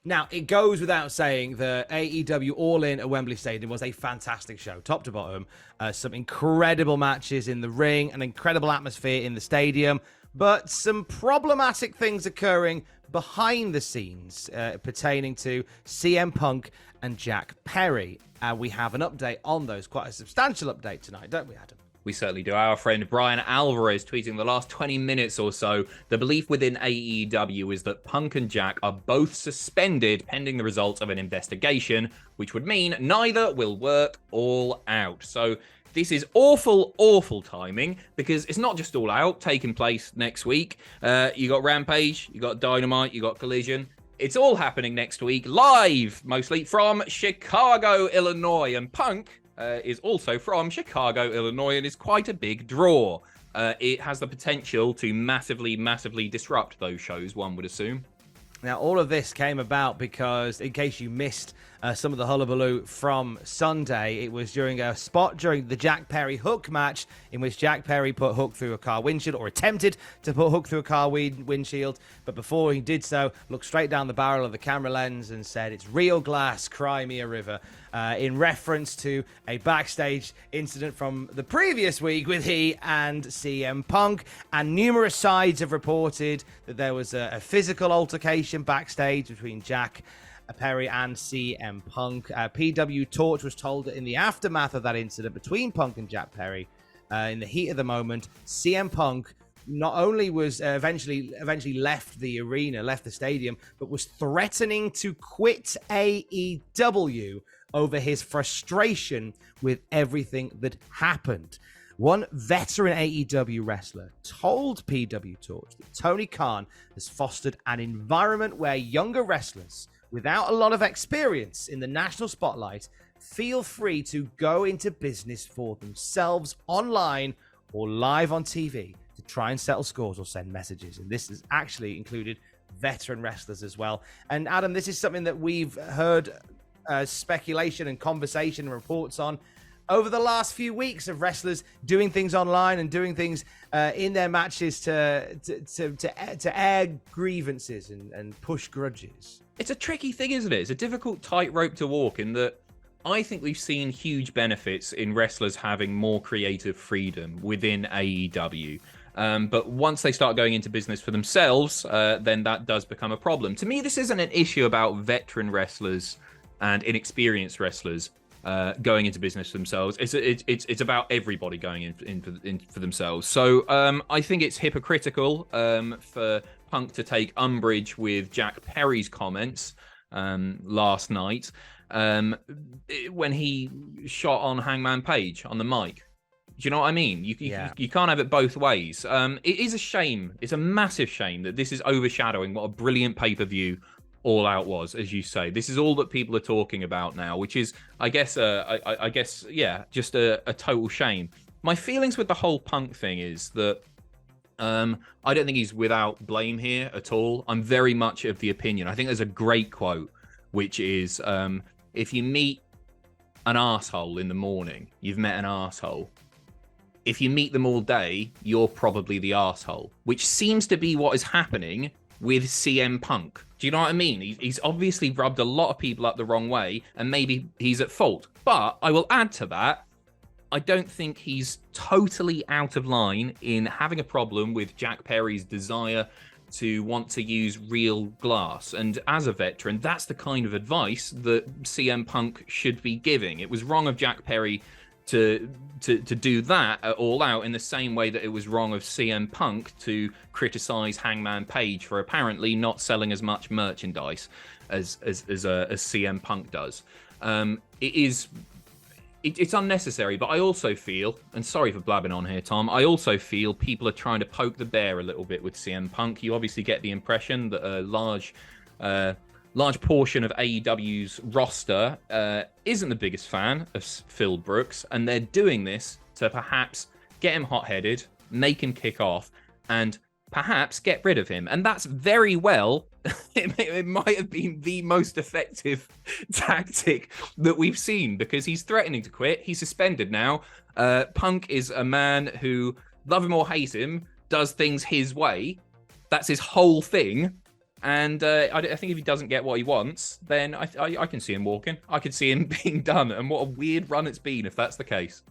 Now, it goes without saying that AEW All In at Wembley Stadium was a fantastic show, top to bottom. Some incredible matches in the ring, an incredible atmosphere in the stadium, but some problematic things occurring behind the scenes pertaining to CM Punk and Jack Perry. We have an update on those, quite a substantial update tonight, don't we, Adam? We certainly do. Our friend Brian Alvarez tweeting the last 20 minutes or so, the belief within AEW is that Punk and Jack are both suspended pending the results of an investigation, which would mean neither will work All Out. So this is awful, awful timing, because it's not just All Out taking place next week. You got Rampage, you got Dynamite, you got Collision. It's all happening next week, live, mostly, from Chicago, Illinois. And Punk is also from Chicago, Illinois, and is quite a big draw. It has the potential to massively, massively disrupt those shows, one would assume. Now, all of this came about because, in case you missed some of the hullabaloo from Sunday, it was during a spot during the Jack Perry Hook match in which Jack Perry put Hook through a car windshield, or attempted to put Hook through a car windshield, but before he did so, looked straight down the barrel of the camera lens and said, "It's real glass, cry me a river," in reference to a backstage incident from the previous week with he and CM Punk. And numerous sides have reported that there was a physical altercation backstage between Jack Perry and CM Punk. PW Torch was told that in the aftermath of that incident between Punk and Jack Perry, in the heat of the moment, CM Punk not only was eventually left the arena, left the stadium, but was threatening to quit AEW over his frustration with everything that happened. One veteran AEW wrestler told PW Torch that Tony Khan has fostered an environment where younger wrestlers without a lot of experience in the national spotlight feel free to go into business for themselves online or live on TV to try and settle scores or send messages. And this has actually included veteran wrestlers as well. And Adam, this is something that we've heard speculation and conversation and reports on over the last few weeks of wrestlers doing things online and doing things in their matches to air grievances and push grudges. It's a tricky thing, isn't it? It's a difficult tightrope to walk, in that I think we've seen huge benefits in wrestlers having more creative freedom within AEW. But once they start going into business for themselves, then that does become a problem. To me, this isn't an issue about veteran wrestlers and inexperienced wrestlers going into business for themselves. It's about everybody going in for themselves. So I think it's hypocritical for Punk to take umbrage with Jack Perry's comments last night when he shot on Hangman Page on the mic. Do you know what I mean? You can't have it both ways. It is a shame. It's a massive shame that this is overshadowing what a brilliant pay-per-view All Out was, as you say. This is all that people are talking about now, which is, I guess, just a total shame. My feelings with the whole Punk thing is that I don't think he's without blame here at all. I'm very much of the opinion. I think there's a great quote, which is, if you meet an arsehole in the morning, you've met an arsehole. If you meet them all day, you're probably the arsehole, which seems to be what is happening with CM Punk. Do you know what I mean? He's obviously rubbed a lot of people up the wrong way, and maybe he's at fault. But I will add to that, I don't think he's totally out of line in having a problem with Jack Perry's desire to want to use real glass. And as a veteran, that's the kind of advice that CM Punk should be giving. It was wrong of Jack Perry to do that at All Out, in the same way that it was wrong of CM Punk to criticize Hangman Page for apparently not selling as much merchandise as CM Punk does. It's unnecessary, but I also feel, and sorry for blabbing on here, Tom, I also feel people are trying to poke the bear a little bit with CM Punk. You obviously get the impression that a large portion of AEW's roster isn't the biggest fan of Phil Brooks, and they're doing this to perhaps get him hot-headed, make him kick off, and perhaps get rid of him. And that's very well, it might have been the most effective tactic that we've seen, because he's threatening to quit. He's suspended now. Punk is a man who, love him or hate him, does things his way. That's his whole thing. And I think if he doesn't get what he wants, then I can see him walking. I can see him being done. And what a weird run it's been if that's the case.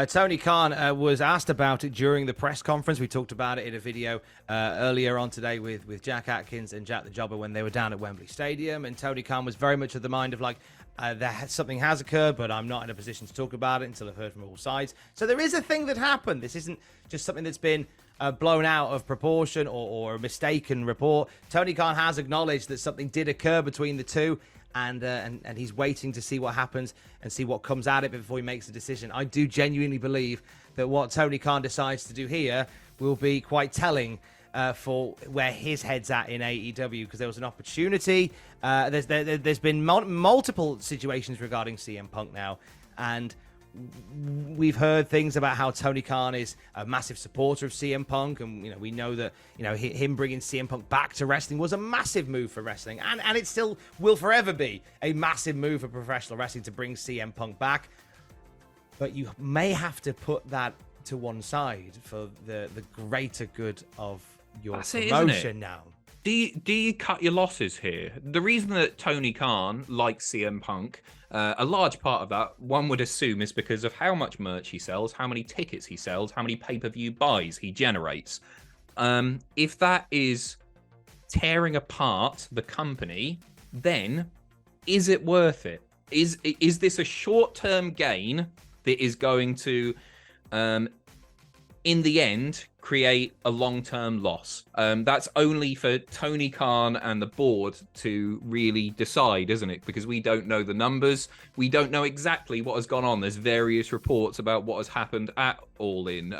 Tony Khan was asked about it during the press conference. We talked about it in a video earlier on today with Jack Atkins and Jack the Jobber when they were down at Wembley Stadium. And Tony Khan was very much of the mind of like, something has occurred, but I'm not in a position to talk about it until I've heard from all sides. So there is a thing that happened. This isn't just something that's been blown out of proportion or a mistaken report. Tony Khan has acknowledged that something did occur between the two, and he's waiting to see what happens and see what comes out of it before he makes a decision. I do genuinely believe that what Tony Khan decides to do here will be quite telling for where his head's at in AEW, because there was an opportunity. There's been multiple situations regarding CM Punk now, and we've heard things about how Tony Khan is a massive supporter of CM Punk, and we know that him bringing CM Punk back to wrestling was a massive move for wrestling, and it still will forever be a massive move for professional wrestling to bring CM Punk back. But you may have to put that to one side for the greater good of your promotion now. Do you cut your losses here? The reason that Tony Khan likes CM Punk, a large part of that, one would assume, is because of how much merch he sells, how many tickets he sells, how many pay-per-view buys he generates. If that is tearing apart the company, then is it worth it? Is this a short-term gain that is going to, in the end, create a long-term loss? That's only for Tony Khan and the board to really decide, isn't it? Because we don't know the numbers. We don't know exactly what has gone on. There's various reports about what has happened at All In,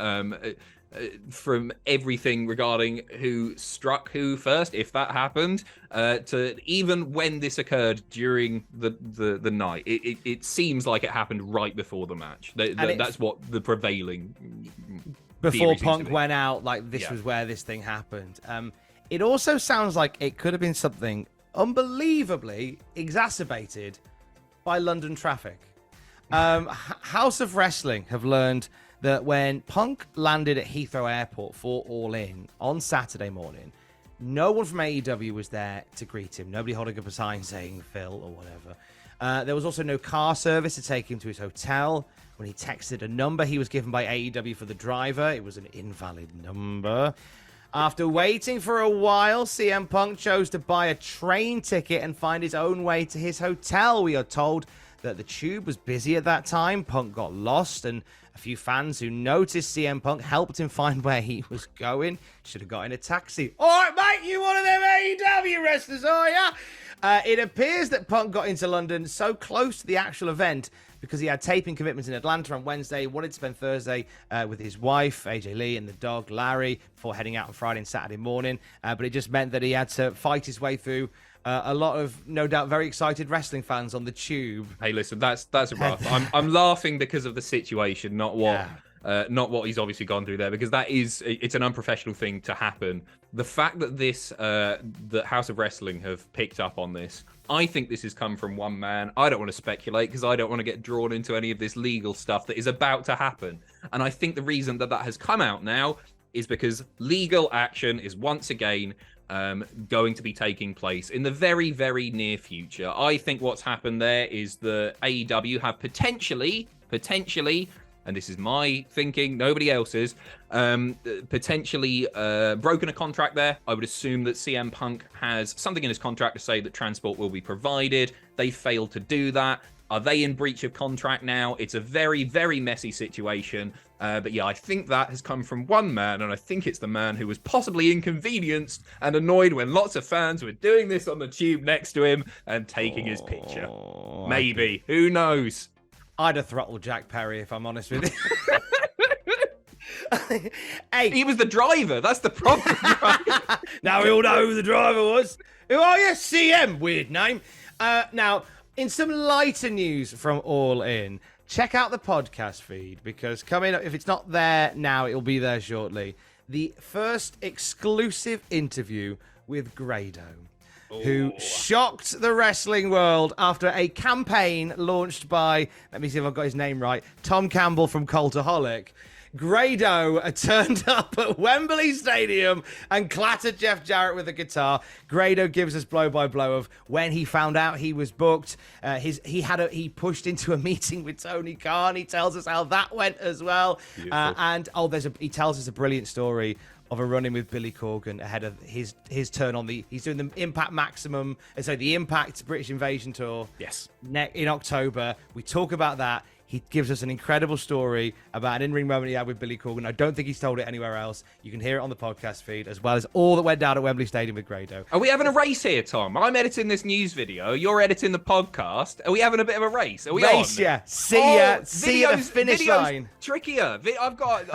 from everything regarding who struck who first, if that happened, to even when this occurred during the night. It seems like it happened right before the match. That's what the prevailing before Punk went out, like this was where this thing happened. It also sounds like it could have been something unbelievably exacerbated by London traffic. House of Wrestling have learned that when Punk landed at Heathrow Airport for All In on Saturday morning, no one from AEW was there to greet him. Nobody holding up a sign saying Phil or whatever. There was also no car service to take him to his hotel. When he texted a number he was given by AEW for the driver, it was an invalid number. After waiting for a while, CM Punk chose to buy a train ticket and find his own way to his hotel. We are told that the tube was busy at that time. Punk got lost, and a few fans who noticed CM Punk helped him find where he was going. Should have got in a taxi. All right, mate, you one of them AEW wrestlers, are ya? It appears that Punk got into London so close to the actual event because he had taping commitments in Atlanta on Wednesday, wanted to spend Thursday with his wife, AJ Lee, and the dog, Larry, before heading out on Friday and Saturday morning. But it just meant that he had to fight his way through a lot of, no doubt, very excited wrestling fans on the tube. Hey, listen, that's rough. I'm laughing because of the situation, not what he's obviously gone through there, because it's an unprofessional thing to happen. The fact that that House of Wrestling have picked up on this, I think this has come from one man. I don't want to speculate because I don't want to get drawn into any of this legal stuff that is about to happen. And I think the reason that has come out now is because legal action is once again going to be taking place in the very, very near future. I think what's happened there is the AEW have potentially, and this is my thinking, nobody else's, potentially broken a contract there. I would assume that CM Punk has something in his contract to say that transport will be provided. They failed to do that. Are they in breach of contract now? It's a very, very messy situation. But yeah, I think that has come from one man, and I think it's the man who was possibly inconvenienced and annoyed when lots of fans were doing this on the tube next to him and taking his picture. Maybe. Who knows? I'd have throttled Jack Perry, if I'm honest with you. Hey, he was the driver. That's the problem. Right? Now we all know who the driver was. Who are you? CM. Weird name. Now, in some lighter news from All In, check out the podcast feed, because coming up, if it's not there now, it'll be there shortly. The first exclusive interview with Grado, who shocked the wrestling world after a campaign launched by, let me see if I've got his name right, Tom Campbell from Cultaholic. Grado turned up at Wembley Stadium and clattered Jeff Jarrett with a guitar. Grado gives us blow by blow of when he found out he was booked. He pushed into a meeting with Tony Khan. He tells us how that went as well. He tells us a brilliant story of a run-in with Billy Corgan ahead of his turn on he's doing the Impact Maximum, the Impact British Invasion Tour. Yes. In October. We talk about that. He gives us an incredible story about an in-ring moment he had with Billy Corgan. I don't think he's told it anywhere else. You can hear it on the podcast feed, as well as all that went down at Wembley Stadium with Grado. Are we having a race here, Tom? I'm editing this news video. You're editing the podcast. Are we having a bit of a race? Are we on? Yeah. See ya at the finish line. Trickier. I've got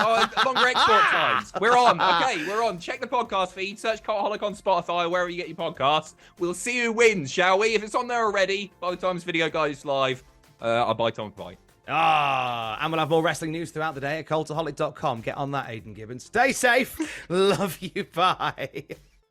longer export times. We're on. Okay, we're on. Check the podcast feed. Search Cultaholic on Spotify, wherever you get your podcasts. We'll see who wins, shall we? If it's on there already, by the time this video goes live, I'll buy Tom to buy. And we'll have more wrestling news throughout the day at cultaholic.com. Get on that, Aidan Gibbons. Stay safe. Love you. Bye.